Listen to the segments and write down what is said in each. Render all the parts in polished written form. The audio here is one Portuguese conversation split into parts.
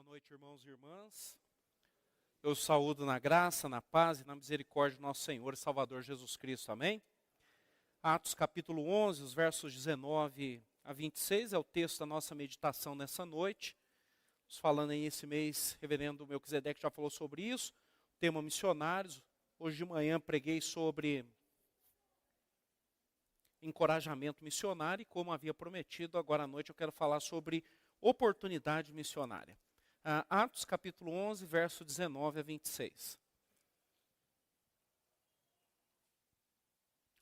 noite, irmãos e irmãs. Eu saúdo na graça, na paz e na misericórdia do nosso Senhor e Salvador Jesus Cristo. Amém? Atos capítulo 11, os versos 19 a 26 é o texto da nossa meditação nessa noite. Estamos falando aí esse mês, reverendo Melquisedeque já falou sobre isso, tema missionários. Hoje de manhã preguei sobre encorajamento missionário e como havia prometido, agora à noite eu quero falar sobre oportunidade missionária. Atos capítulo 11, verso 19 a 26.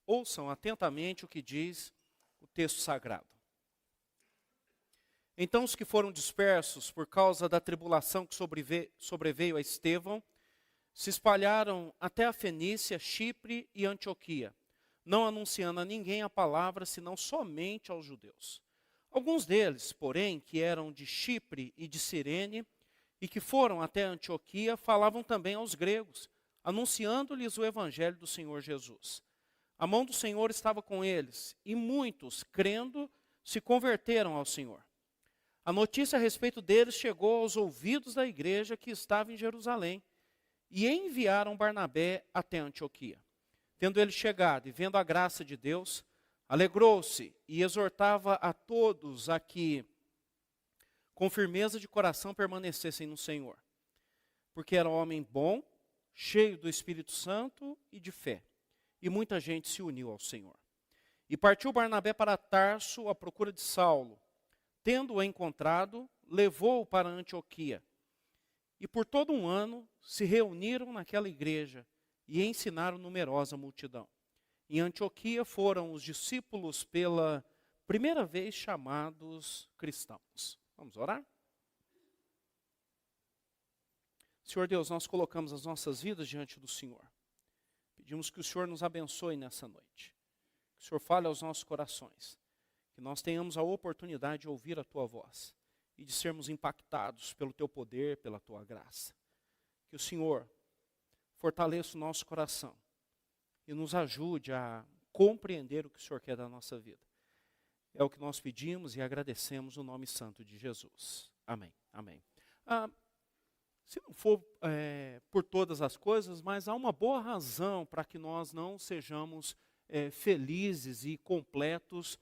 Ouçam atentamente o que diz o texto sagrado. Então os que foram dispersos por causa da tribulação que sobreveio a Estevão, se espalharam até a Fenícia, Chipre e Antioquia, não anunciando a ninguém a palavra, senão somente aos judeus. Alguns deles, porém, que eram de Chipre e de Cirene, e que foram até Antioquia, falavam também aos gregos, anunciando-lhes o evangelho do Senhor Jesus. A mão do Senhor estava com eles, e muitos, crendo, se converteram ao Senhor. A notícia a respeito deles chegou aos ouvidos da igreja que estava em Jerusalém, e enviaram Barnabé até Antioquia. Tendo ele chegado e vendo a graça de Deus, alegrou-se e exortava a todos a que, com firmeza de coração, permanecessem no Senhor. Porque era um homem bom, cheio do Espírito Santo e de fé. E muita gente se uniu ao Senhor. E partiu Barnabé para Tarso à procura de Saulo. Tendo-o encontrado, levou-o para Antioquia. E por todo um ano se reuniram naquela igreja e ensinaram numerosa multidão. Em Antioquia foram os discípulos pela primeira vez chamados cristãos. Vamos orar? Senhor Deus, nós colocamos as nossas vidas diante do Senhor. Pedimos que o Senhor nos abençoe nessa noite. Que o Senhor fale aos nossos corações. Que nós tenhamos a oportunidade de ouvir a Tua voz e de sermos impactados pelo Teu poder, pela Tua graça. Que o Senhor fortaleça o nosso coração e nos ajude a compreender o que o Senhor quer da nossa vida. É o que nós pedimos e agradecemos no nome santo de Jesus. Amém. Amém. Se não for por todas as coisas, mas há uma boa razão para que nós não sejamos felizes e completos,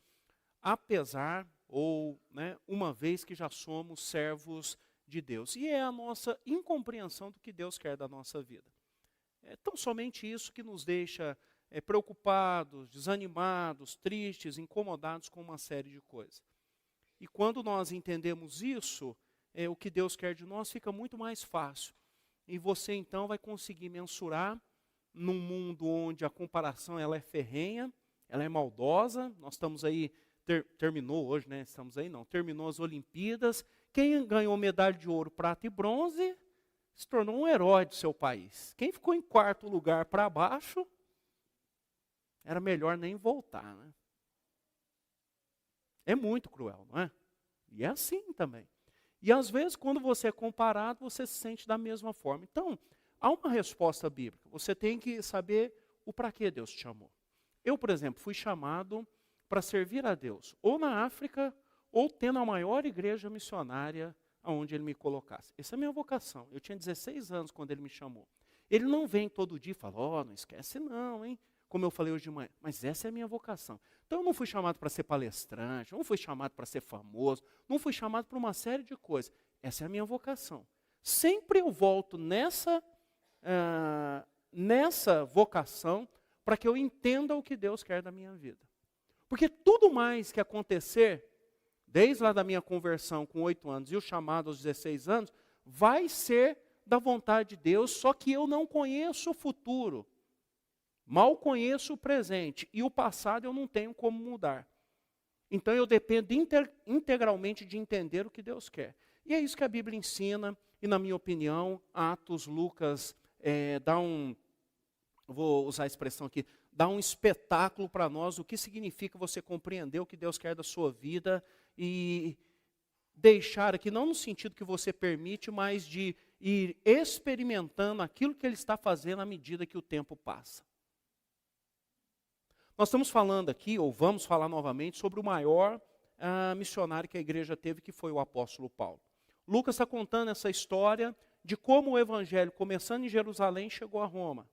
apesar ou uma vez que já somos servos de Deus. E é a nossa incompreensão do que Deus quer da nossa vida. É tão somente isso que nos deixa preocupados, desanimados, tristes, incomodados com uma série de coisas. E quando nós entendemos isso, o que Deus quer de nós fica muito mais fácil. E você então vai conseguir mensurar num mundo onde a comparação ela é ferrenha, ela é maldosa. Nós estamos aí, terminou hoje, estamos aí não, terminou as Olimpíadas. Quem ganhou medalha de ouro, prata e bronze se tornou um herói do seu país. Quem ficou em quarto lugar para baixo, era melhor nem voltar. É muito cruel, não é? E é assim também. E às vezes, quando você é comparado, você se sente da mesma forma. Então, há uma resposta bíblica. Você tem que saber o para que Deus te chamou. Eu, por exemplo, fui chamado para servir a Deus, ou na África, ou tendo a maior igreja missionária aonde Ele me colocasse. Essa é a minha vocação. Eu tinha 16 anos quando Ele me chamou. Ele não vem todo dia e fala, não esquece não, hein? Como eu falei hoje de manhã, mas essa é a minha vocação. Então eu não fui chamado para ser palestrante, não fui chamado para ser famoso, não fui chamado para uma série de coisas. Essa é a minha vocação. Sempre eu volto nessa vocação para que eu entenda o que Deus quer da minha vida. Porque tudo mais que acontecer, desde lá da minha conversão com 8 anos e o chamado aos 16 anos, vai ser da vontade de Deus, só que eu não conheço o futuro. Mal conheço o presente e o passado eu não tenho como mudar. Então eu dependo integralmente de entender o que Deus quer. E é isso que a Bíblia ensina, e na minha opinião, Atos, Lucas, vou usar a expressão aqui, dá um espetáculo para nós o que significa você compreender o que Deus quer da sua vida e deixar aqui, não no sentido que você permite, mas de ir experimentando aquilo que Ele está fazendo à medida que o tempo passa. Nós estamos falando aqui, ou vamos falar novamente, sobre o maior missionário que a igreja teve, que foi o apóstolo Paulo. Lucas está contando essa história de como o evangelho, começando em Jerusalém, chegou a Roma.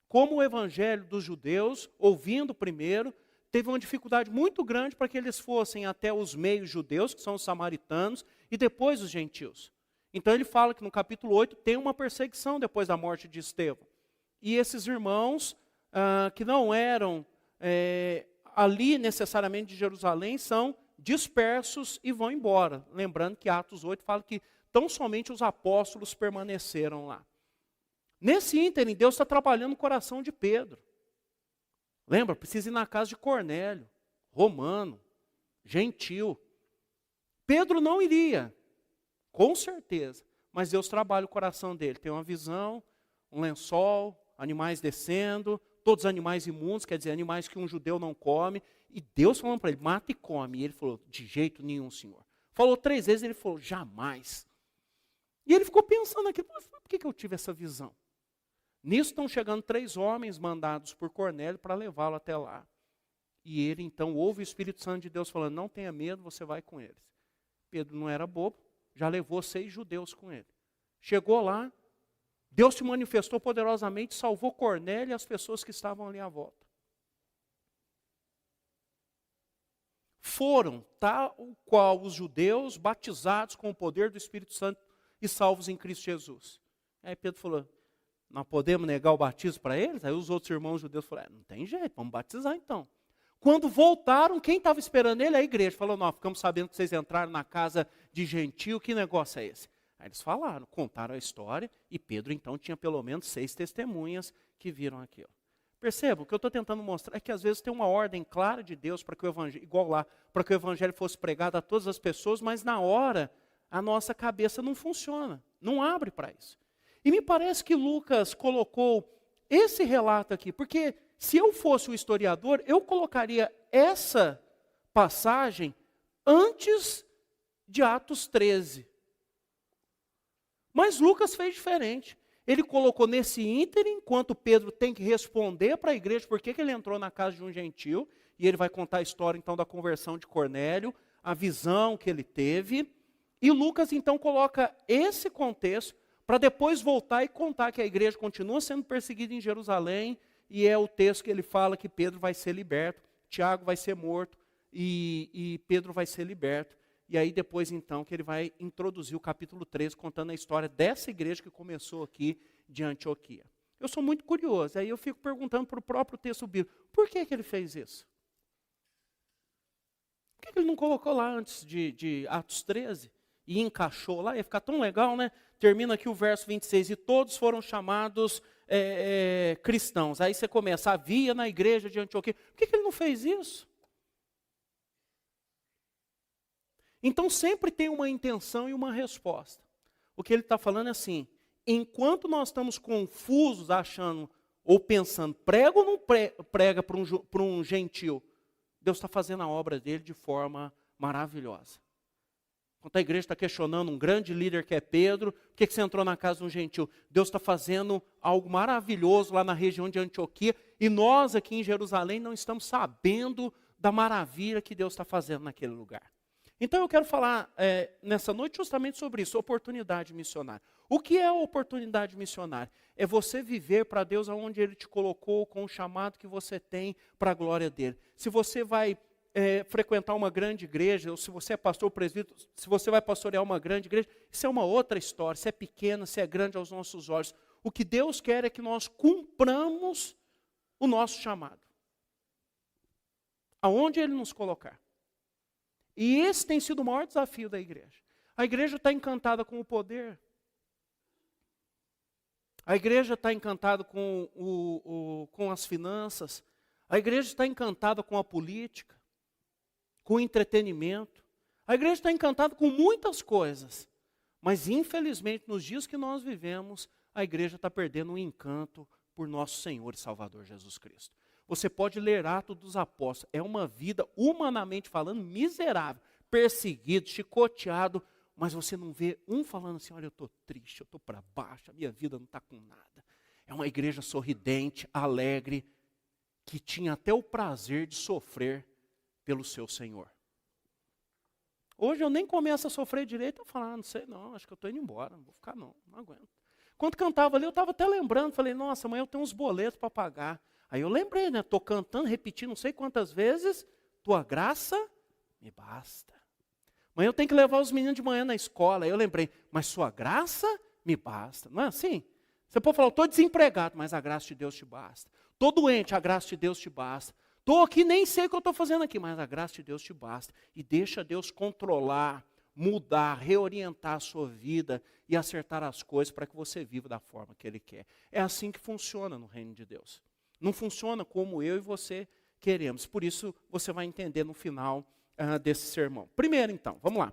Como o evangelho dos judeus, ouvindo primeiro, teve uma dificuldade muito grande para que eles fossem até os meios judeus, que são os samaritanos, e depois os gentios. Então ele fala que no capítulo 8 tem uma perseguição depois da morte de Estevão. E esses irmãos, que não eram ali necessariamente de Jerusalém, são dispersos e vão embora. Lembrando que Atos 8 fala que tão somente os apóstolos permaneceram lá. Nesse ínterim, Deus está trabalhando no coração de Pedro. Lembra? Precisa ir na casa de Cornélio, romano, gentil. Pedro não iria, com certeza, mas Deus trabalha o coração dele. Tem uma visão, um lençol, animais descendo, todos animais imundos, quer dizer, animais que um judeu não come. E Deus falando para ele, mata e come. E ele falou, de jeito nenhum, Senhor. Falou 3 vezes, ele falou, jamais. E ele ficou pensando aqui, por que eu tive essa visão? Nisso estão chegando 3 homens mandados por Cornélio para levá-lo até lá. E ele então ouve o Espírito Santo de Deus falando, não tenha medo, você vai com eles. Pedro não era bobo, já levou 6 judeus com ele. Chegou lá, Deus se manifestou poderosamente, salvou Cornélio e as pessoas que estavam ali à volta. Foram, tal qual os judeus, batizados com o poder do Espírito Santo e salvos em Cristo Jesus. Aí Pedro falou, não podemos negar o batismo para eles? Aí os outros irmãos judeus falaram, não tem jeito, vamos batizar então. Quando voltaram, quem estava esperando ele? A igreja. Falou, não, ficamos sabendo que vocês entraram na casa de gentio, que negócio é esse? Aí eles falaram, contaram a história, e Pedro então tinha pelo menos 6 testemunhas que viram aquilo. Percebam, o que eu estou tentando mostrar é que às vezes tem uma ordem clara de Deus para que o evangelho, igual lá, para que o evangelho fosse pregado a todas as pessoas, mas na hora a nossa cabeça não funciona, não abre para isso. E me parece que Lucas colocou esse relato aqui, porque se eu fosse o historiador, eu colocaria essa passagem antes de Atos 13. Mas Lucas fez diferente. Ele colocou nesse ínterim, enquanto Pedro tem que responder para a igreja por que ele entrou na casa de um gentil, e ele vai contar a história então da conversão de Cornélio, a visão que ele teve, e Lucas então coloca esse contexto para depois voltar e contar que a igreja continua sendo perseguida em Jerusalém, e é o texto que ele fala que Pedro vai ser liberto, Tiago vai ser morto, e Pedro vai ser liberto. E aí depois então que ele vai introduzir o capítulo 13, contando a história dessa igreja que começou aqui de Antioquia. Eu sou muito curioso, aí eu fico perguntando para o próprio texto bíblico, por que ele fez isso? Por que ele não colocou lá antes de Atos 13? E encaixou lá, ia ficar tão legal, né? Termina aqui o verso 26, e todos foram chamados cristãos. Aí você começa, havia na igreja de Antioquia. Por que ele não fez isso? Então sempre tem uma intenção e uma resposta. O que ele está falando é assim, enquanto nós estamos confusos, achando ou pensando, prega ou não prega para um gentil, Deus está fazendo a obra dele de forma maravilhosa. Enquanto a igreja está questionando um grande líder que é Pedro, por que você entrou na casa de um gentil? Deus está fazendo algo maravilhoso lá na região de Antioquia, e nós aqui em Jerusalém não estamos sabendo da maravilha que Deus está fazendo naquele lugar. Então eu quero falar nessa noite justamente sobre isso, oportunidade missionária. O que é a oportunidade missionária? É você viver para Deus aonde Ele te colocou, com o chamado que você tem para a glória dEle. Se você vai frequentar uma grande igreja, ou se você é pastor presbítero, se você vai pastorear uma grande igreja, isso é uma outra história, se é pequena, se é grande aos nossos olhos. O que Deus quer é que nós cumpramos o nosso chamado. Aonde Ele nos colocar. E esse tem sido o maior desafio da igreja. A igreja está encantada com o poder. A igreja está encantada com as finanças. A igreja está encantada com a política, com o entretenimento. A igreja está encantada com muitas coisas. Mas, infelizmente, nos dias que nós vivemos, a igreja está perdendo o encanto por nosso Senhor e Salvador Jesus Cristo. Você pode ler Atos dos Apóstolos, é uma vida, humanamente falando, miserável, perseguido, chicoteado, mas você não vê um falando assim, olha, eu estou triste, eu estou para baixo, a minha vida não está com nada. É uma igreja sorridente, alegre, que tinha até o prazer de sofrer pelo seu Senhor. Hoje eu nem começo a sofrer direito, eu falo, não sei não, acho que eu estou indo embora, não vou ficar não aguento. Quando cantava ali, eu estava até lembrando, falei, nossa, amanhã eu tenho uns boletos para pagar. Aí eu lembrei, né, estou cantando, repetindo não sei quantas vezes, tua graça me basta. Amanhã eu tenho que levar os meninos de manhã na escola. Aí eu lembrei, mas sua graça me basta. Não é assim? Você pode falar, estou desempregado, mas a graça de Deus te basta. Estou doente, a graça de Deus te basta. Estou aqui, nem sei o que eu estou fazendo aqui, mas a graça de Deus te basta. E deixa Deus controlar, mudar, reorientar a sua vida e acertar as coisas para que você viva da forma que Ele quer. É assim que funciona no reino de Deus. Não funciona como eu e você queremos. Por isso, você vai entender no final desse sermão. Primeiro, então, vamos lá.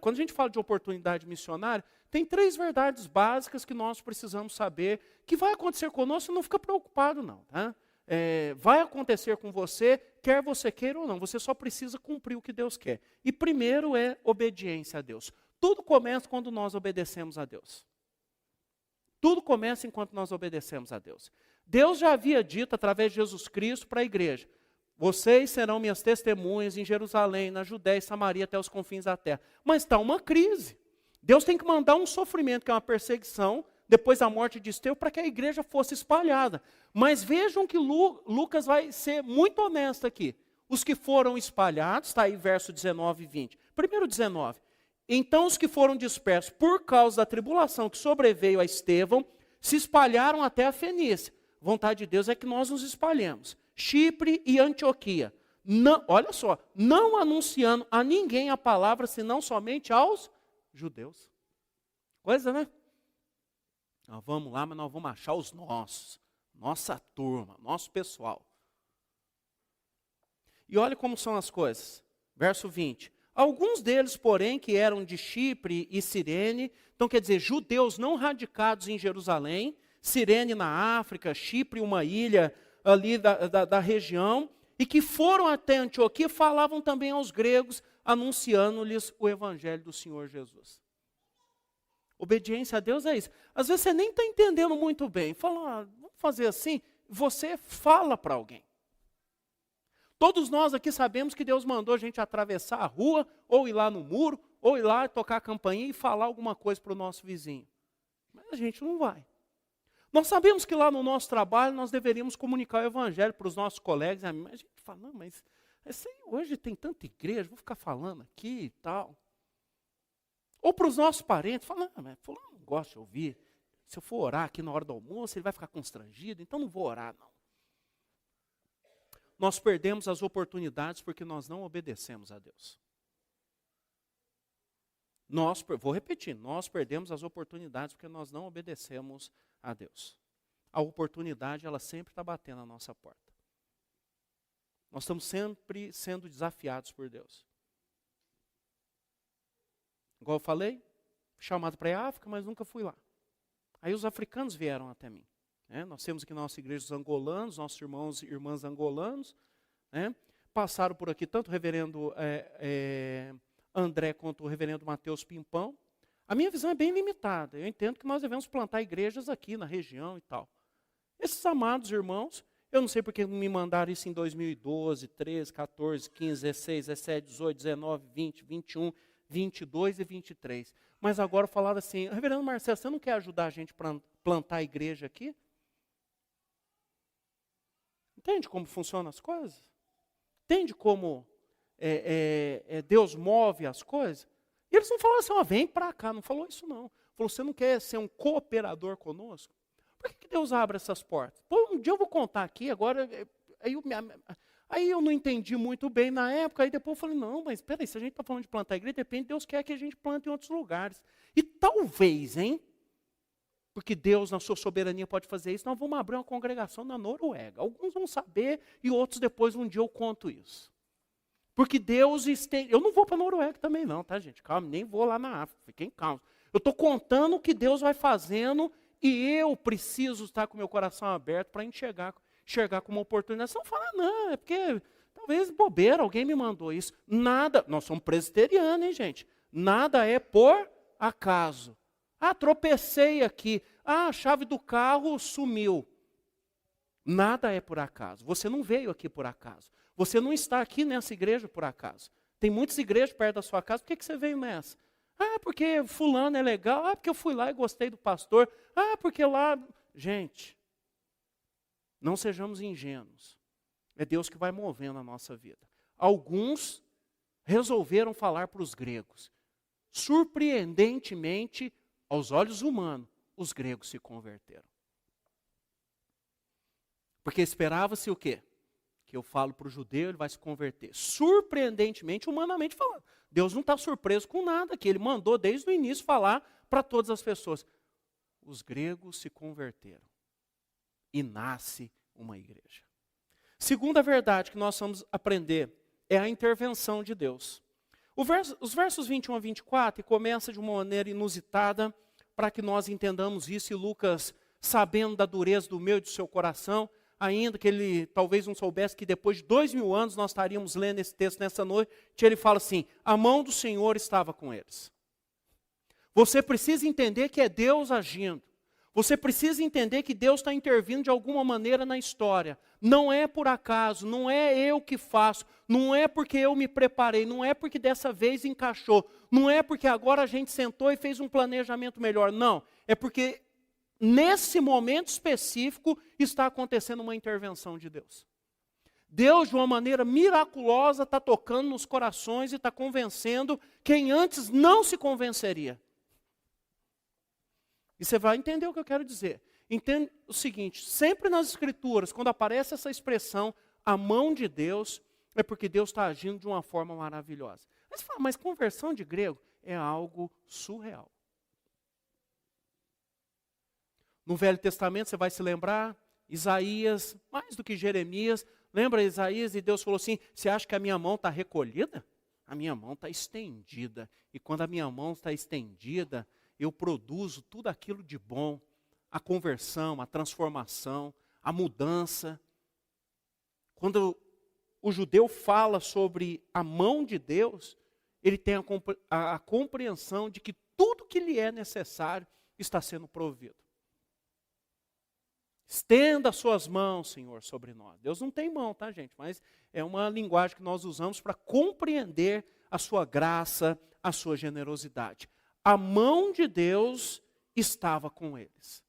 Quando a gente fala de oportunidade missionária, tem 3 verdades básicas que nós precisamos saber que vai acontecer conosco, não fica preocupado não. Tá? Vai acontecer com você, quer você queira ou não, você só precisa cumprir o que Deus quer. E primeiro é obediência a Deus. Tudo começa quando nós obedecemos a Deus. Tudo começa enquanto nós obedecemos a Deus. Deus já havia dito através de Jesus Cristo para a igreja, vocês serão minhas testemunhas em Jerusalém, na Judéia e Samaria até os confins da terra. Mas está uma crise. Deus tem que mandar um sofrimento, que é uma perseguição, depois da morte de Estevão, para que a igreja fosse espalhada. Mas vejam que Lucas vai ser muito honesto aqui. Os que foram espalhados, está aí verso 19 e 20. Primeiro 19. Então os que foram dispersos por causa da tribulação que sobreveio a Estevão, se espalharam até a Fenícia. Vontade de Deus é que nós nos espalhemos. Chipre e Antioquia. Não, olha só, não anunciando a ninguém a palavra, senão somente aos judeus. Coisa, né? Nós vamos lá, mas nós vamos achar os nossos. Nossa turma, nosso pessoal. E olha como são as coisas. Verso 20. Alguns deles, porém, que eram de Chipre e Cirene, então quer dizer, judeus não radicados em Jerusalém, Cirene na África, Chipre uma ilha ali da região, e que foram até Antioquia, falavam também aos gregos, anunciando-lhes o evangelho do Senhor Jesus. Obediência a Deus é isso. Às vezes você nem está entendendo muito bem. Fala, vamos fazer assim, você fala para alguém. Todos nós aqui sabemos que Deus mandou a gente atravessar a rua, ou ir lá no muro, ou ir lá tocar a campainha e falar alguma coisa para o nosso vizinho. Mas a gente não vai. Nós sabemos que lá no nosso trabalho nós deveríamos comunicar o evangelho para os nossos colegas. Mas a gente fala, não, mas hoje tem tanta igreja, vou ficar falando aqui e tal. Ou para os nossos parentes, fala, não, mas fulano não gosta de ouvir. Se eu for orar aqui na hora do almoço, ele vai ficar constrangido, então não vou orar, não. Nós perdemos as oportunidades porque nós não obedecemos a Deus. Vou repetir, nós perdemos as oportunidades porque nós não obedecemos a Deus. A oportunidade, ela sempre está batendo na nossa porta. Nós estamos sempre sendo desafiados por Deus. Igual eu falei, fui chamado para ir à África, mas nunca fui lá. Aí os africanos vieram até mim. Nós temos aqui na nossa igreja os angolanos, nossos irmãos e irmãs angolanos. Passaram por aqui tanto o reverendo André quanto o reverendo Mateus Pimpão. A minha visão é bem limitada. Eu entendo que nós devemos plantar igrejas aqui na região e tal. Esses amados irmãos, eu não sei porque me mandaram isso em 2012, 13, 14, 15, 16, 17, 18, 19, 20, 21, 22 e 23. Mas agora falaram assim, reverendo Marcelo, você não quer ajudar a gente a plantar a igreja aqui? Entende como funcionam as coisas? Entende como Deus move as coisas? E eles não falaram assim, vem para cá, não falou isso não. Falou, você não quer ser um cooperador conosco? Por que Deus abre essas portas? Pô, um dia eu vou contar aqui, agora, aí eu não entendi muito bem na época, aí depois eu falei, não, mas espera aí, se a gente está falando de plantar a igreja, depende, Deus quer que a gente plante em outros lugares. E talvez, porque Deus, na sua soberania, pode fazer isso, nós vamos abrir uma congregação na Noruega. Alguns vão saber e outros depois, um dia eu conto isso. Porque Deus estende... Eu não vou para a Noruega também não, tá, gente? Calma, nem vou lá na África, fiquem calmos. Eu estou contando o que Deus vai fazendo e eu preciso estar com o meu coração aberto para enxergar como uma oportunidade. Você não fala, não, é porque talvez bobeira, alguém me mandou isso. Nada, nós somos presbiterianos, hein, gente? Nada é por acaso. Tropecei aqui. A chave do carro sumiu. Nada é por acaso. Você não veio aqui por acaso. Você não está aqui nessa igreja por acaso. Tem muitas igrejas perto da sua casa, por que você veio nessa? Ah, porque fulano é legal. Ah, porque eu fui lá e gostei do pastor. Ah, porque lá... Gente, não sejamos ingênuos. É Deus que vai movendo a nossa vida. Alguns resolveram falar para os gregos. Surpreendentemente, aos olhos humanos, os gregos se converteram. Porque esperava-se o quê? Que eu falo para o judeu, ele vai se converter. Surpreendentemente, humanamente falando. Deus não está surpreso com nada, que ele mandou desde o início falar para todas as pessoas. Os gregos se converteram. E nasce uma igreja. Segunda verdade que nós vamos aprender é a intervenção de Deus. Os versos 21 a 24 começa de uma maneira inusitada para que nós entendamos isso. E Lucas, sabendo da dureza do meu e do seu coração, ainda que ele talvez não soubesse que depois de 2000 anos nós estaríamos lendo esse texto nessa noite, ele fala assim, a mão do Senhor estava com eles. Você precisa entender que é Deus agindo. Você precisa entender que Deus está intervindo de alguma maneira na história. Não é por acaso, não é eu que faço, não é porque eu me preparei, não é porque dessa vez encaixou, não é porque agora a gente sentou e fez um planejamento melhor, não. É porque nesse momento específico está acontecendo uma intervenção de Deus. Deus, de uma maneira miraculosa, está tocando nos corações e está convencendo quem antes não se convenceria. E você vai entender o que eu quero dizer. Entende o seguinte, sempre nas Escrituras, quando aparece essa expressão, a mão de Deus, é porque Deus está agindo de uma forma maravilhosa. Aí você fala, mas conversão de grego é algo surreal. No Velho Testamento, você vai se lembrar, Isaías, mais do que Jeremias, lembra Isaías e Deus falou assim, você acha que a minha mão está recolhida? A minha mão está estendida. E quando a minha mão está estendida, eu produzo tudo aquilo de bom, a conversão, a transformação, a mudança. Quando o judeu fala sobre a mão de Deus, ele tem a compreensão de que tudo que lhe é necessário está sendo provido. Estenda as suas mãos, Senhor, sobre nós. Deus não tem mão, tá, gente? Mas é uma linguagem que nós usamos para compreender a sua graça, a sua generosidade. A mão de Deus estava com eles.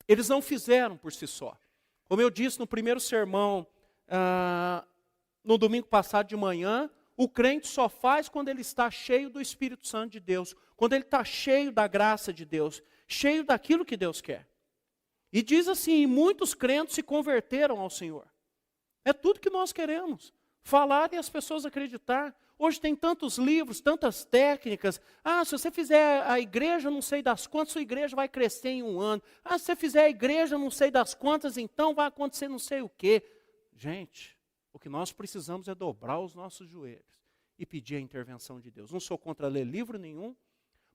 Eles não fizeram por si só. Como eu disse no primeiro sermão, no domingo passado de manhã, o crente só faz quando ele está cheio do Espírito Santo de Deus, quando ele está cheio da graça de Deus, cheio daquilo que Deus quer. E diz assim, muitos crentes se converteram ao Senhor. É tudo que nós queremos, falar e as pessoas acreditar. Hoje tem tantos livros, tantas técnicas. Ah, se você fizer a igreja não sei das quantas, sua igreja vai crescer em 1 ano. Ah, se você fizer a igreja não sei das quantas, então vai acontecer não sei o quê. Gente, o que nós precisamos é dobrar os nossos joelhos e pedir a intervenção de Deus. Não sou contra ler livro nenhum,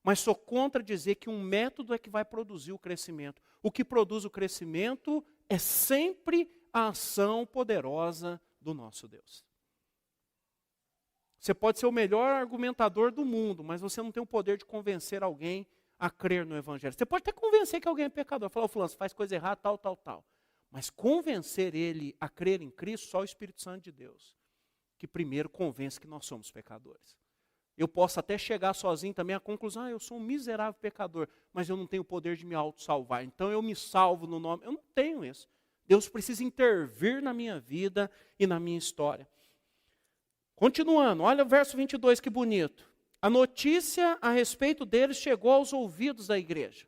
mas sou contra dizer que um método é que vai produzir o crescimento. O que produz o crescimento é sempre a ação poderosa do nosso Deus. Você pode ser o melhor argumentador do mundo, mas você não tem o poder de convencer alguém a crer no Evangelho. Você pode até convencer que alguém é pecador. Falar, fulano, você faz coisa errada, tal, tal, tal. Mas convencer ele a crer em Cristo, só o Espírito Santo de Deus, que primeiro convence que nós somos pecadores. Eu posso até chegar sozinho também à conclusão, eu sou um miserável pecador, mas eu não tenho o poder de me auto-salvar. Então eu me salvo no nome. Eu não tenho isso. Deus precisa intervir na minha vida e na minha história. Continuando, olha o verso 22, que bonito. A notícia a respeito deles chegou aos ouvidos da igreja.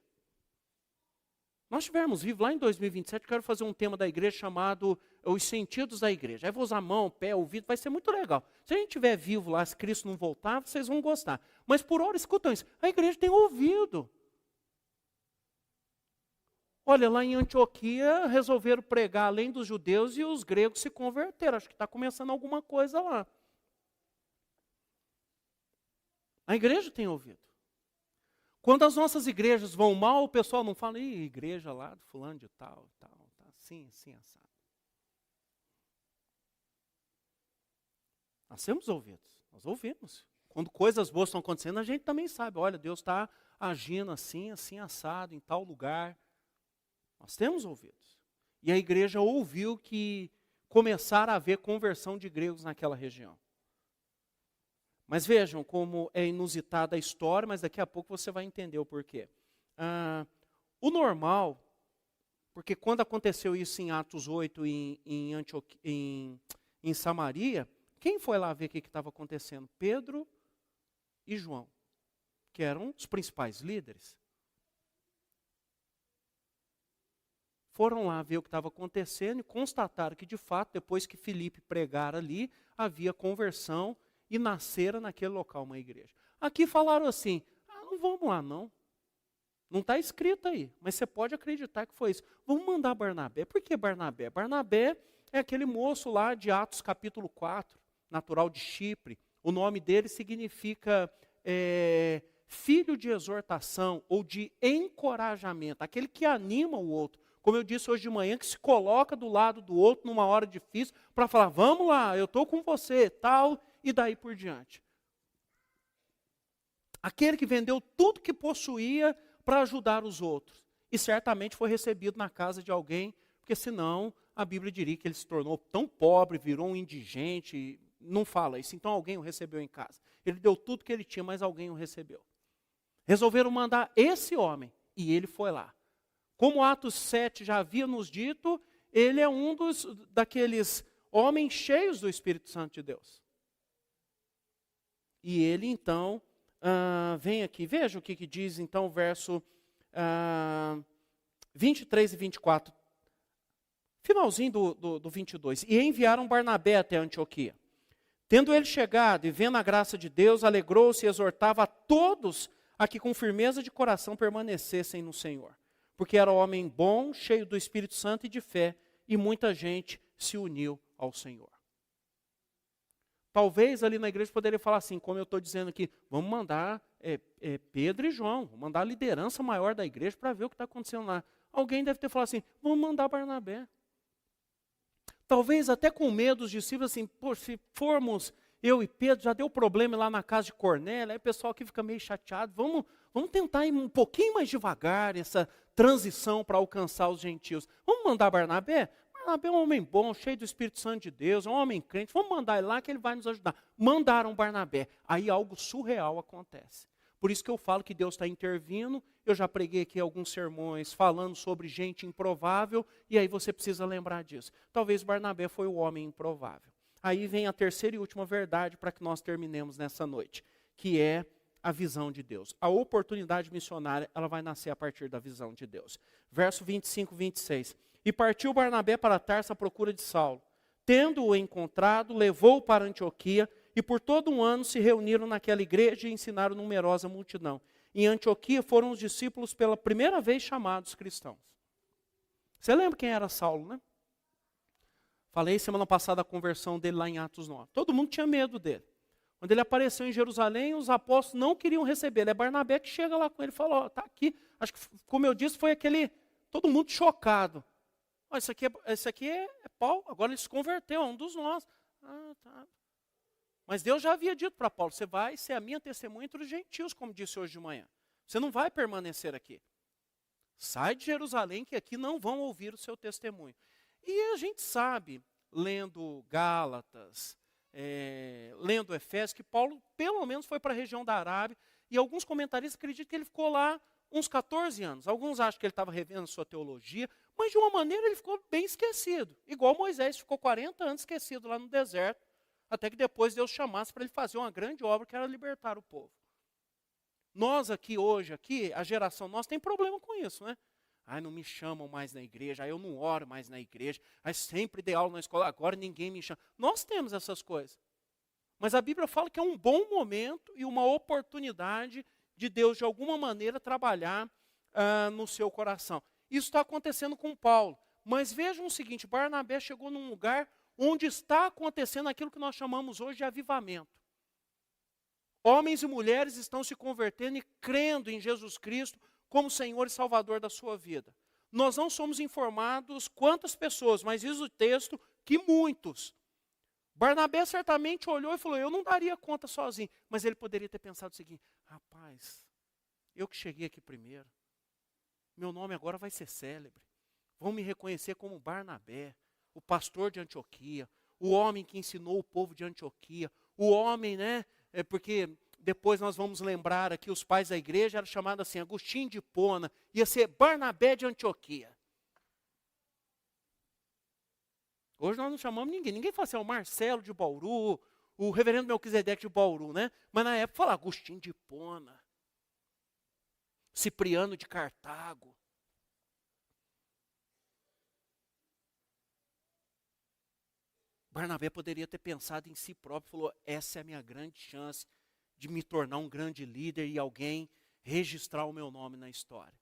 Nós estivermos vivos lá em 2027, eu quero fazer um tema da igreja chamado Os Sentidos da Igreja. Aí vou usar mão, pé, ouvido, vai ser muito legal. Se a gente estiver vivo lá, se Cristo não voltar, vocês vão gostar. Mas por hora, escutam isso, a igreja tem ouvido. Olha, lá em Antioquia resolveram pregar além dos judeus e os gregos se converteram. Acho que está começando alguma coisa lá. A igreja tem ouvido. Quando as nossas igrejas vão mal, o pessoal não fala, ih, igreja lá do fulano de tal, assim, assim, assado. Nós temos ouvidos, nós ouvimos. Quando coisas boas estão acontecendo, a gente também sabe, olha, Deus está agindo assim, assim, assado, em tal lugar. Nós temos ouvidos. E a igreja ouviu que começara a haver conversão de gregos naquela região. Mas vejam como é inusitada a história, mas daqui a pouco você vai entender o porquê. O normal, porque quando aconteceu isso em Atos 8, em Samaria, quem foi lá ver o que estava acontecendo? Pedro e João, que eram os principais líderes. Foram lá ver o que estava acontecendo e constataram que, de fato, depois que Filipe pregara ali, havia conversão e nascera naquele local uma igreja. Aqui falaram assim, não vamos lá não. Não está escrito aí, mas você pode acreditar que foi isso. Vamos mandar Barnabé. Por que Barnabé? Barnabé é aquele moço lá de Atos capítulo 4, natural de Chipre. O nome dele significa filho de exortação ou de encorajamento, aquele que anima o outro. Como eu disse hoje de manhã, que se coloca do lado do outro numa hora difícil para falar, vamos lá, eu estou com você, tal, e daí por diante. Aquele que vendeu tudo que possuía para ajudar os outros. E certamente foi recebido na casa de alguém, porque senão a Bíblia diria que ele se tornou tão pobre, virou um indigente, não fala isso. Então alguém o recebeu em casa. Ele deu tudo que ele tinha, mas alguém o recebeu. Resolveram mandar esse homem, e ele foi lá. Como Atos 7 já havia nos dito, ele é um daqueles homens cheios do Espírito Santo de Deus. E ele então vem aqui, veja o que diz então o verso 23 e 24. Finalzinho do 22. E enviaram Barnabé até Antioquia. Tendo ele chegado e vendo a graça de Deus, alegrou-se e exortava a todos a que com firmeza de coração permanecessem no Senhor. Porque era um homem bom, cheio do Espírito Santo e de fé, e muita gente se uniu ao Senhor. Talvez ali na igreja poderia falar assim, como eu estou dizendo aqui, vamos mandar Pedro e João, vamos mandar a liderança maior da igreja para ver o que está acontecendo lá. Alguém deve ter falado assim, vamos mandar Barnabé. Talvez até com medo os discípulos assim, pô, se formos eu e Pedro, já deu problema lá na casa de Cornélio, aí o pessoal aqui fica meio chateado, vamos tentar ir um pouquinho mais devagar, essa transição para alcançar os gentios. Vamos mandar Barnabé? Barnabé é um homem bom, cheio do Espírito Santo de Deus, é um homem crente, vamos mandar ele lá que ele vai nos ajudar. Mandaram Barnabé, aí algo surreal acontece. Por isso que eu falo que Deus está intervindo, eu já preguei aqui alguns sermões falando sobre gente improvável, e aí você precisa lembrar disso. Talvez Barnabé foi o homem improvável. Aí vem a terceira e última verdade para que nós terminemos nessa noite, que é a visão de Deus. A oportunidade missionária, ela vai nascer a partir da visão de Deus. Verso 25, 26. E partiu Barnabé para Tarso à procura de Saulo. Tendo-o encontrado, levou-o para Antioquia, e por todo um ano se reuniram naquela igreja e ensinaram numerosa multidão. Em Antioquia foram os discípulos pela primeira vez chamados cristãos. Você lembra quem era Saulo, né? Falei semana passada a conversão dele lá em Atos 9. Todo mundo tinha medo dele. Quando ele apareceu em Jerusalém, os apóstolos não queriam receber. É Barnabé que chega lá com ele e fala, está aqui. Acho que, como eu disse, foi aquele, todo mundo chocado. Esse aqui é Paulo, agora ele se converteu, é um dos nossos. Tá. Mas Deus já havia dito para Paulo, você vai ser a minha testemunha entre os gentios, como disse hoje de manhã. Você não vai permanecer aqui. Sai de Jerusalém, que aqui não vão ouvir o seu testemunho. E a gente sabe, lendo Gálatas, lendo Efésios, que Paulo pelo menos foi para a região da Arábia, e alguns comentaristas acreditam que ele ficou lá uns 14 anos. Alguns acham que ele estava revendo sua teologia, mas de uma maneira ele ficou bem esquecido. Igual Moisés ficou 40 anos esquecido lá no deserto, até que depois Deus chamasse para ele fazer uma grande obra, que era libertar o povo. Nós aqui hoje, a geração nossa tem problema com isso, né? Não me chamam mais na igreja, eu não oro mais na igreja, sempre dei aula na escola, agora ninguém me chama. Nós temos essas coisas. Mas a Bíblia fala que é um bom momento e uma oportunidade de Deus, de alguma maneira, trabalhar no seu coração. Isso está acontecendo com Paulo. Mas vejam o seguinte, Barnabé chegou num lugar onde está acontecendo aquilo que nós chamamos hoje de avivamento. Homens e mulheres estão se convertendo e crendo em Jesus Cristo como Senhor e Salvador da sua vida. Nós não somos informados quantas pessoas, mas diz o texto que muitos. Barnabé certamente olhou e falou, eu não daria conta sozinho. Mas ele poderia ter pensado o seguinte, rapaz, eu que cheguei aqui primeiro, meu nome agora vai ser célebre. Vão me reconhecer como Barnabé, o pastor de Antioquia, o homem que ensinou o povo de Antioquia, o homem, porque depois nós vamos lembrar aqui, os pais da igreja eram chamados assim, Agostinho de Hipona, ia ser Barnabé de Antioquia. Hoje nós não chamamos ninguém. Ninguém fala assim, o Marcelo de Bauru, o reverendo Melquisedeque de Bauru, né? Mas na época fala Agostinho de Hipona, Cipriano de Cartago. Barnabé poderia ter pensado em si próprio, falou, essa é a minha grande chance de me tornar um grande líder e alguém registrar o meu nome na história.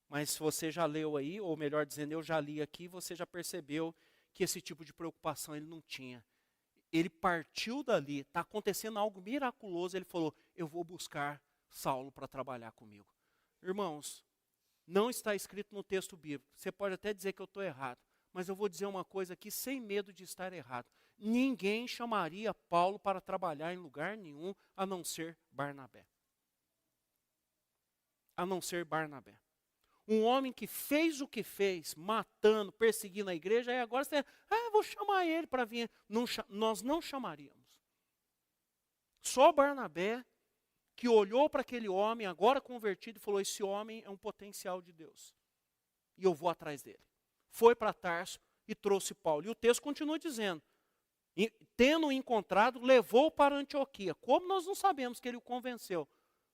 Mas se você já leu aí, ou melhor dizendo, eu já li aqui, você já percebeu que esse tipo de preocupação ele não tinha. Ele partiu dali, está acontecendo algo miraculoso, ele falou, eu vou buscar Saulo para trabalhar comigo. Irmãos, não está escrito no texto bíblico, você pode até dizer que eu estou errado, mas eu vou dizer uma coisa aqui sem medo de estar errado. Ninguém chamaria Paulo para trabalhar em lugar nenhum, a não ser Barnabé. A não ser Barnabé. Um homem que fez o que fez, matando, perseguindo a igreja, e agora você, vou chamar ele para vir. Nós não chamaríamos. Só Barnabé, que olhou para aquele homem, agora convertido, e falou, esse homem é um potencial de Deus. E eu vou atrás dele. Foi para Tarso e trouxe Paulo. E o texto continua dizendo, tendo-o encontrado, levou para Antioquia. Como nós não sabemos que ele o convenceu,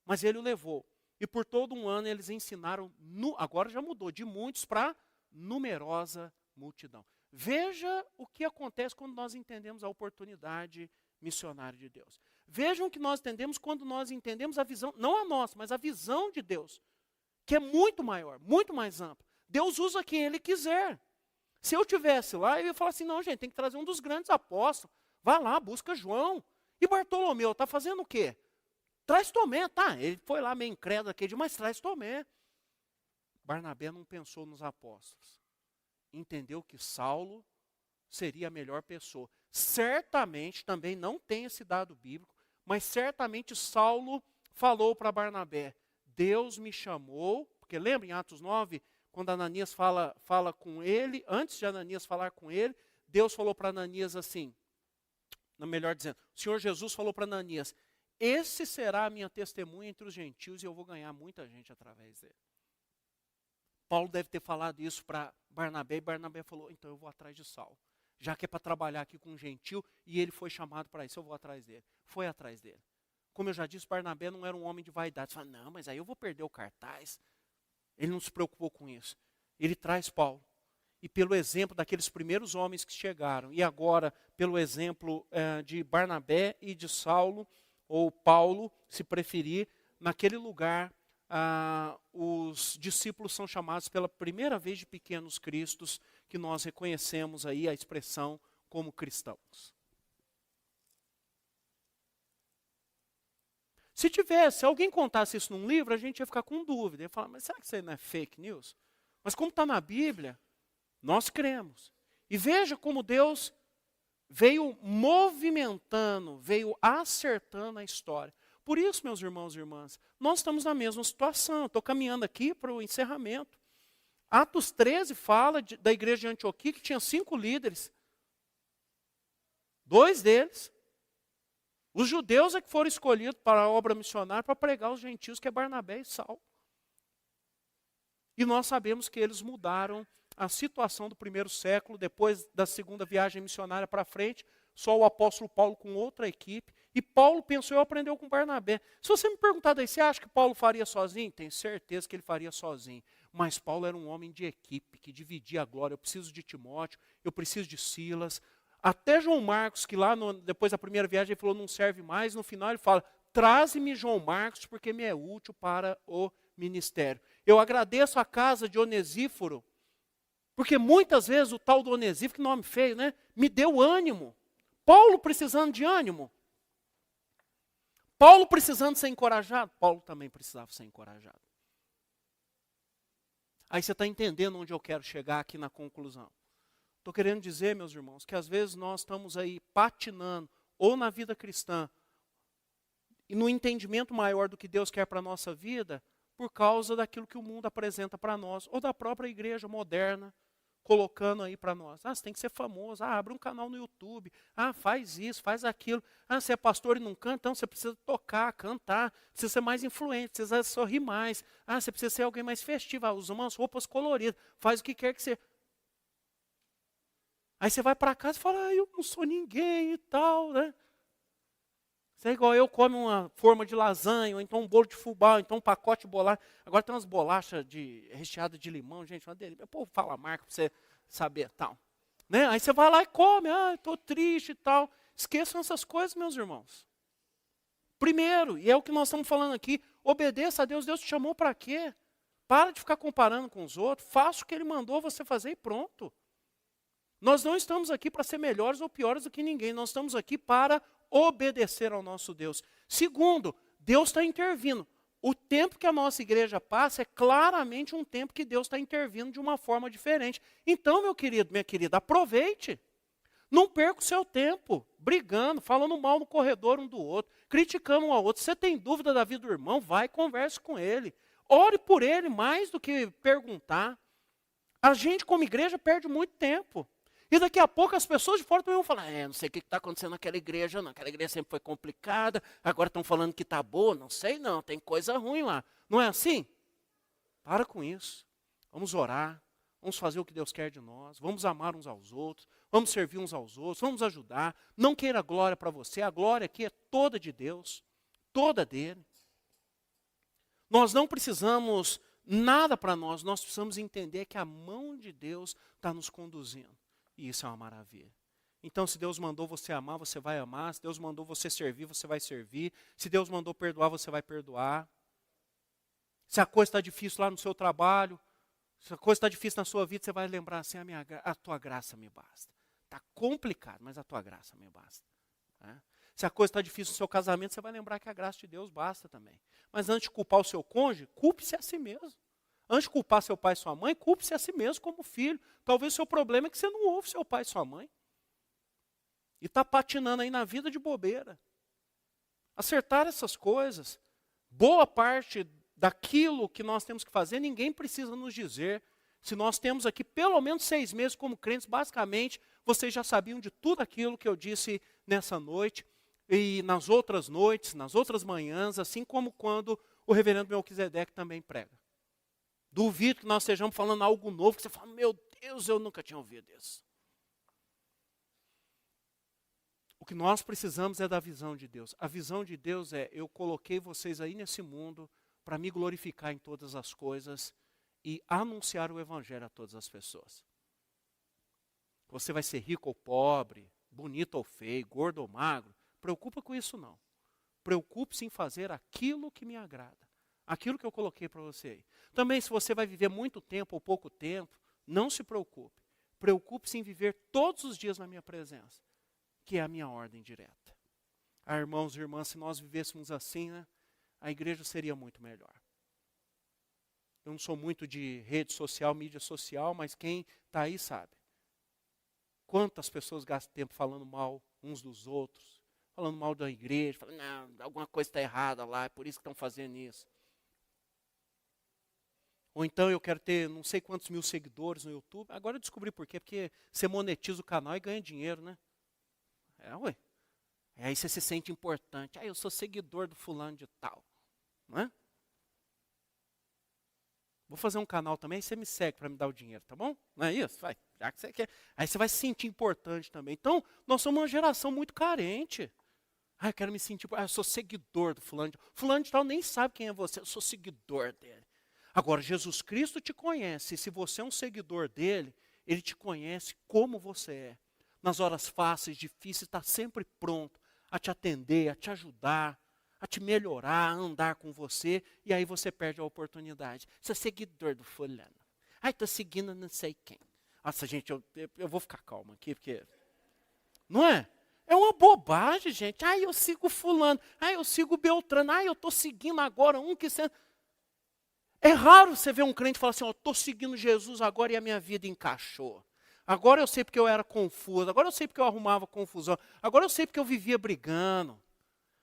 mas ele o levou. E por todo um ano eles ensinaram, agora já mudou, de muitos para numerosa multidão. Veja o que acontece quando nós entendemos a oportunidade missionária de Deus. Vejam o que nós entendemos quando nós entendemos a visão, não a nossa, mas a visão de Deus, que é muito maior, muito mais ampla. Deus usa quem Ele quiser. Se eu estivesse lá, eu ia falar assim, não gente, tem que trazer um dos grandes apóstolos. Vai lá, busca João. E Bartolomeu, está fazendo o quê? Traz Tomé, tá? Ele foi lá meio incrédulo aquele dia, mas traz Tomé. Barnabé não pensou nos apóstolos. Entendeu que Saulo seria a melhor pessoa. Certamente, também não tem esse dado bíblico, mas certamente Saulo falou para Barnabé, Deus me chamou, porque lembra em Atos 9, quando Ananias fala com ele, antes de Ananias falar com ele, Deus falou para Ananias assim, melhor dizendo, o Senhor Jesus falou para Ananias, esse será a minha testemunha entre os gentios e eu vou ganhar muita gente através dele. Paulo deve ter falado isso para Barnabé e Barnabé falou, então eu vou atrás de Saulo. Já que é para trabalhar aqui com um gentil e ele foi chamado para isso, eu vou atrás dele. Foi atrás dele. Como eu já disse, Barnabé não era um homem de vaidade. Você fala, não, mas aí eu vou perder o cartaz. Ele não se preocupou com isso. Ele traz Paulo. E pelo exemplo daqueles primeiros homens que chegaram, e agora pelo exemplo de Barnabé e de Saulo, ou Paulo, se preferir, naquele lugar, os discípulos são chamados pela primeira vez de pequenos cristos, que nós reconhecemos aí a expressão como cristãos. Se alguém contasse isso num livro, a gente ia ficar com dúvida. Ia falar, mas será que isso aí não é fake news? Mas como está na Bíblia, nós cremos. E veja como Deus veio movimentando, veio acertando a história. Por isso, meus irmãos e irmãs, nós estamos na mesma situação. Estou caminhando aqui para o encerramento. Atos 13 fala da igreja de Antioquia, que tinha 5 líderes. 2 deles, os judeus é que foram escolhidos para a obra missionária para pregar aos gentios, que é Barnabé e Saulo. E nós sabemos que eles mudaram a situação do primeiro século, depois da segunda viagem missionária para frente, só o apóstolo Paulo com outra equipe, e Paulo pensou e aprendeu com Barnabé. Se você me perguntar daí, você acha que Paulo faria sozinho? Tenho certeza que ele faria sozinho. Mas Paulo era um homem de equipe, que dividia a glória. Eu preciso de Timóteo, eu preciso de Silas. Até João Marcos, que lá depois da primeira viagem ele falou, não serve mais, no final ele fala, traze-me João Marcos, porque me é útil para o ministério. Eu agradeço a casa de Onesíforo, porque muitas vezes o tal do Onesíforo, que nome feio, né? Me deu ânimo. Paulo precisando de ânimo. Paulo precisando ser encorajado. Paulo também precisava ser encorajado. Aí você está entendendo onde eu quero chegar aqui na conclusão. Estou querendo dizer, meus irmãos, que às vezes nós estamos aí patinando, ou na vida cristã, e no entendimento maior do que Deus quer para a nossa vida, por causa daquilo que o mundo apresenta para nós, ou da própria igreja moderna, colocando aí para nós. Você tem que ser famoso. Abre um canal no YouTube. Faz isso, faz aquilo. Você é pastor e não canta, então você precisa tocar, cantar. Precisa ser mais influente, precisa sorrir mais. Você precisa ser alguém mais festivo. Usa umas roupas coloridas. Faz o que quer que seja. Aí você vai para casa e fala, eu não sou ninguém e tal, né? Você é igual eu, come uma forma de lasanha, ou então um bolo de fubá, ou então um pacote de bolacha. Agora tem umas bolachas recheadas de limão, gente, uma delícia. O povo fala a marca para você saber tal. Né? Aí você vai lá e come, estou triste e tal. Esqueçam essas coisas, meus irmãos. Primeiro, e é o que nós estamos falando aqui, obedeça a Deus. Deus te chamou para quê? Para de ficar comparando com os outros, faça o que Ele mandou você fazer e pronto. Nós não estamos aqui para ser melhores ou piores do que ninguém, nós estamos aqui para obedecer ao nosso Deus. Segundo, Deus está intervindo. O tempo que a nossa igreja passa é claramente um tempo que Deus está intervindo de uma forma diferente. Então, meu querido, minha querida, aproveite. Não perca o seu tempo brigando, falando mal no corredor um do outro, criticando um ao outro. Se você tem dúvida da vida do irmão, vai e converse com ele. Ore por ele mais do que perguntar. A gente, como igreja, perde muito tempo. E daqui a pouco as pessoas de fora também vão falar, não sei o que está acontecendo naquela igreja, não. Aquela igreja sempre foi complicada, agora estão falando que está boa, não sei não, tem coisa ruim lá. Não é assim? Para com isso. Vamos orar, vamos fazer o que Deus quer de nós, vamos amar uns aos outros, vamos servir uns aos outros, vamos ajudar. Não queira glória para você, a glória aqui é toda de Deus, toda dele. Nós não precisamos nada para nós precisamos entender que a mão de Deus está nos conduzindo. E isso é uma maravilha. Então, se Deus mandou você amar, você vai amar. Se Deus mandou você servir, você vai servir. Se Deus mandou perdoar, você vai perdoar. Se a coisa está difícil lá no seu trabalho, se a coisa está difícil na sua vida, você vai lembrar assim, a tua graça me basta. Está complicado, mas a tua graça me basta. Se a coisa está difícil no seu casamento, você vai lembrar que a graça de Deus basta também. Mas antes de culpar o seu cônjuge, culpe-se a si mesmo. Antes de culpar seu pai e sua mãe, culpe-se a si mesmo como filho. Talvez o seu problema é que você não ouve seu pai e sua mãe. E está patinando aí na vida de bobeira. Acertar essas coisas. Boa parte daquilo que nós temos que fazer, ninguém precisa nos dizer. Se nós temos aqui pelo menos 6 meses como crentes, basicamente, vocês já sabiam de tudo aquilo que eu disse nessa noite. E nas outras noites, nas outras manhãs, assim como quando o reverendo Melquisedeque também prega. Duvido que nós estejamos falando algo novo, que você fala, meu Deus, eu nunca tinha ouvido isso. O que nós precisamos é da visão de Deus. A visão de Deus é, eu coloquei vocês aí nesse mundo para me glorificar em todas as coisas e anunciar o Evangelho a todas as pessoas. Você vai ser rico ou pobre, bonito ou feio, gordo ou magro, preocupa com isso não. Preocupe-se em fazer aquilo que me agrada. Aquilo que eu coloquei para você aí. Também, se você vai viver muito tempo ou pouco tempo, não se preocupe. Preocupe-se em viver todos os dias na minha presença, que é a minha ordem direta. Irmãos e irmãs, se nós vivêssemos assim, né, a igreja seria muito melhor. Eu não sou muito de rede social, mídia social, mas quem está aí sabe. Quantas pessoas gastam tempo falando mal uns dos outros, falando mal da igreja, falando, não, alguma coisa está errada lá, é por isso que estão fazendo isso. Ou então eu quero ter não sei quantos mil seguidores no YouTube. Agora eu descobri por quê. Porque você monetiza o canal e ganha dinheiro, né? Ué. Aí você se sente importante. Eu sou seguidor do fulano de tal. Não é? Vou fazer um canal também, aí você me segue para me dar o dinheiro, tá bom? Não é isso? Vai. Já que você quer. Aí você vai se sentir importante também. Então, nós somos uma geração muito carente. Eu quero me sentir... eu sou seguidor do fulano de tal. Fulano de tal nem sabe quem é você. Eu sou seguidor dele. Agora, Jesus Cristo te conhece, e se você é um seguidor dele, ele te conhece como você é. Nas horas fáceis, difíceis, está sempre pronto a te atender, a te ajudar, a te melhorar, a andar com você, e aí você perde a oportunidade. Você é seguidor do fulano. Estou seguindo não sei quem. Nossa, gente, eu vou ficar calmo aqui, porque... Não é? É uma bobagem, gente. Eu sigo fulano. Eu sigo Beltrano. Eu estou seguindo agora um que... É raro você ver um crente falar assim, estou seguindo Jesus agora e a minha vida encaixou. Agora eu sei porque eu era confuso, agora eu sei porque eu arrumava confusão, agora eu sei porque eu vivia brigando.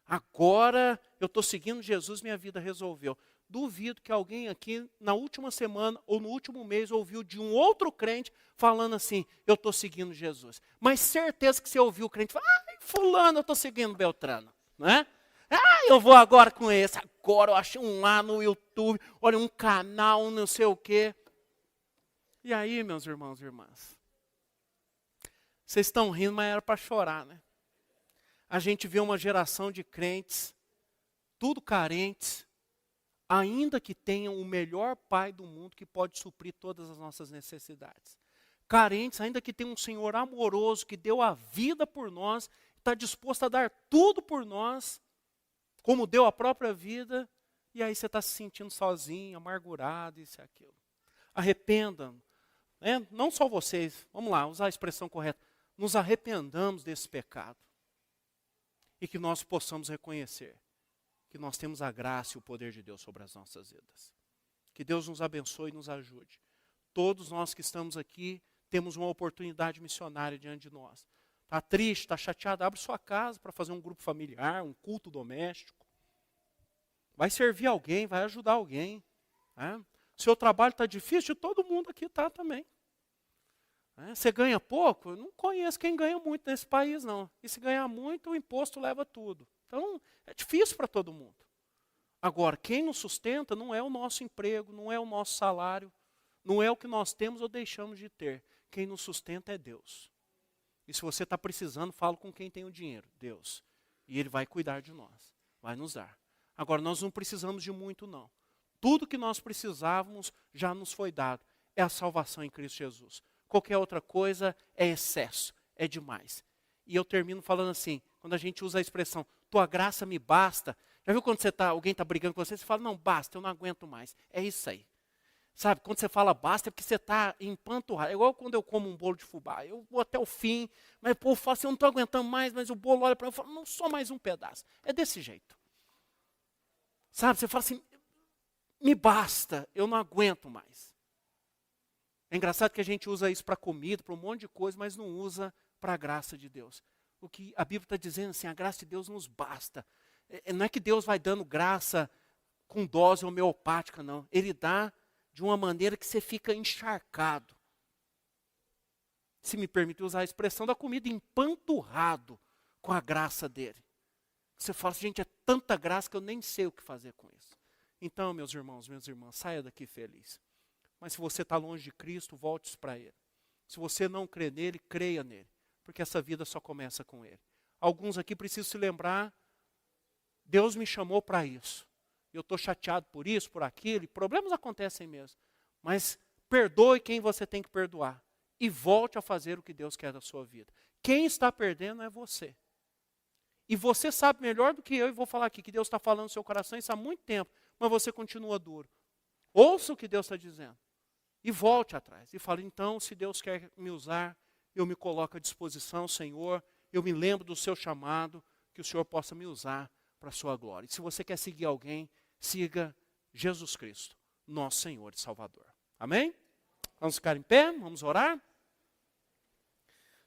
Agora eu estou seguindo Jesus, minha vida resolveu. Duvido que alguém aqui na última semana ou no último mês ouviu de um outro crente falando assim, eu estou seguindo Jesus. Mas certeza que você ouviu o crente falar, fulano, eu estou seguindo Beltrano. Né? Eu vou agora com esse. Agora eu achei um lá no YouTube, olha, um canal, não sei o quê. E aí, meus irmãos e irmãs? Vocês estão rindo, mas era para chorar, né? A gente vê uma geração de crentes, tudo carentes, ainda que tenham o melhor pai do mundo que pode suprir todas as nossas necessidades. Carentes, ainda que tenham um Senhor amoroso que deu a vida por nós, está disposto a dar tudo por nós, como deu a própria vida, e aí você está se sentindo sozinho, amargurado, isso e aquilo. Arrependam, né? Não só vocês, vamos lá, usar a expressão correta, nos arrependamos desse pecado. E que nós possamos reconhecer que nós temos a graça e o poder de Deus sobre as nossas vidas. Que Deus nos abençoe e nos ajude. Todos nós que estamos aqui temos uma oportunidade missionária diante de nós. Está triste, está chateado, abre sua casa para fazer um grupo familiar, um culto doméstico. Vai servir alguém, vai ajudar alguém. Né? Seu trabalho está difícil, todo mundo aqui está também. Você ganha pouco? Eu não conheço quem ganha muito nesse país, não. E se ganhar muito, o imposto leva tudo. Então, é difícil para todo mundo. Agora, quem nos sustenta não é o nosso emprego, não é o nosso salário, não é o que nós temos ou deixamos de ter. Quem nos sustenta é Deus. E se você está precisando, fala com quem tem o dinheiro, Deus. E Ele vai cuidar de nós, vai nos dar. Agora, nós não precisamos de muito, não. Tudo que nós precisávamos já nos foi dado. É a salvação em Cristo Jesus. Qualquer outra coisa é excesso, é demais. E eu termino falando assim, quando a gente usa a expressão, tua graça me basta. Já viu quando alguém está brigando com você, você fala, não, basta, eu não aguento mais. É isso aí. Sabe, quando você fala basta, é porque você está empanturrado. É igual quando eu como um bolo de fubá. Eu vou até o fim, mas o povo fala assim, eu não estou aguentando mais, mas o bolo olha para mim e fala, não, só mais um pedaço. É desse jeito. Sabe, você fala assim, me basta, eu não aguento mais. É engraçado que a gente usa isso para comida, para um monte de coisa, mas não usa para a graça de Deus. O que a Bíblia está dizendo assim, a graça de Deus nos basta. Não é que Deus vai dando graça com dose homeopática, não. Ele dá de uma maneira que você fica encharcado. Se me permite usar a expressão da comida, empanturrado com a graça dele. Você fala assim, gente, é tanta graça que eu nem sei o que fazer com isso. Então, meus irmãos, minhas irmãs, saia daqui feliz. Mas se você está longe de Cristo, volte para Ele. Se você não crê nele, creia nele. Porque essa vida só começa com Ele. Alguns aqui precisam se lembrar, Deus me chamou para isso. Eu estou chateado por isso, por aquilo, e problemas acontecem mesmo. Mas perdoe quem você tem que perdoar. E volte a fazer o que Deus quer da sua vida. Quem está perdendo é você. E você sabe melhor do que eu, e vou falar aqui, que Deus está falando no seu coração isso há muito tempo, mas você continua duro. Ouça o que Deus está dizendo. E volte atrás. E fale, então, se Deus quer me usar, eu me coloco à disposição, Senhor. Eu me lembro do seu chamado, que o Senhor possa me usar para a sua glória. E se você quer seguir alguém, siga Jesus Cristo, nosso Senhor e Salvador. Amém? Vamos ficar em pé, vamos orar.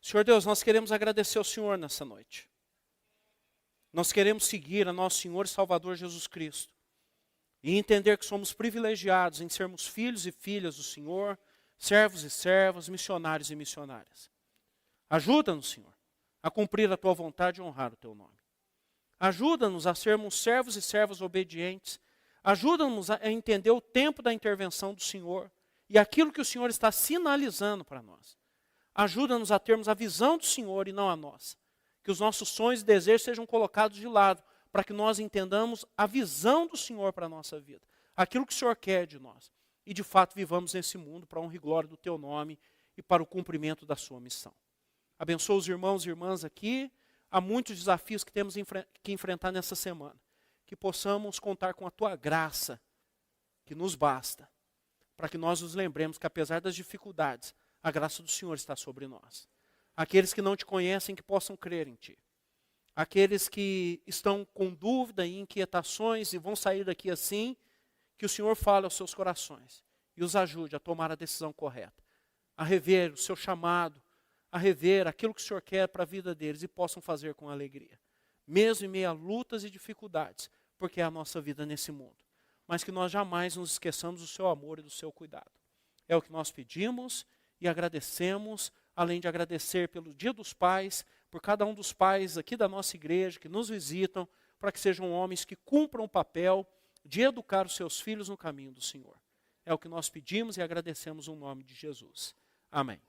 Senhor Deus, nós queremos agradecer ao Senhor nessa noite. Nós queremos seguir a nosso Senhor e Salvador Jesus Cristo. E entender que somos privilegiados em sermos filhos e filhas do Senhor, servos e servas, missionários e missionárias. Ajuda-nos, Senhor, a cumprir a Tua vontade e honrar o Teu nome. Ajuda-nos a sermos servos e servas obedientes. Ajuda-nos a entender o tempo da intervenção do Senhor e aquilo que o Senhor está sinalizando para nós. Ajuda-nos a termos a visão do Senhor e não a nossa. Que os nossos sonhos e desejos sejam colocados de lado, para que nós entendamos a visão do Senhor para a nossa vida. Aquilo que o Senhor quer de nós. E de fato vivamos nesse mundo para a honra e glória do Teu nome e para o cumprimento da sua missão. Abençoa os irmãos e irmãs aqui. Há muitos desafios que temos que enfrentar nessa semana. Que possamos contar com a Tua graça, que nos basta, para que nós nos lembremos que apesar das dificuldades, a graça do Senhor está sobre nós. Aqueles que não Te conhecem, que possam crer em Ti. Aqueles que estão com dúvida e inquietações e vão sair daqui assim, que o Senhor fale aos seus corações e os ajude a tomar a decisão correta, a rever o seu chamado, a rever aquilo que o Senhor quer para a vida deles e possam fazer com alegria. mesmo em meio a lutas e dificuldades, porque é a nossa vida nesse mundo. Mas que nós jamais nos esqueçamos do seu amor e do seu cuidado. É o que nós pedimos e agradecemos, além de agradecer pelo Dia dos Pais, por cada um dos pais aqui da nossa igreja que nos visitam, para que sejam homens que cumpram o papel de educar os seus filhos no caminho do Senhor. É o que nós pedimos e agradecemos no nome de Jesus. Amém.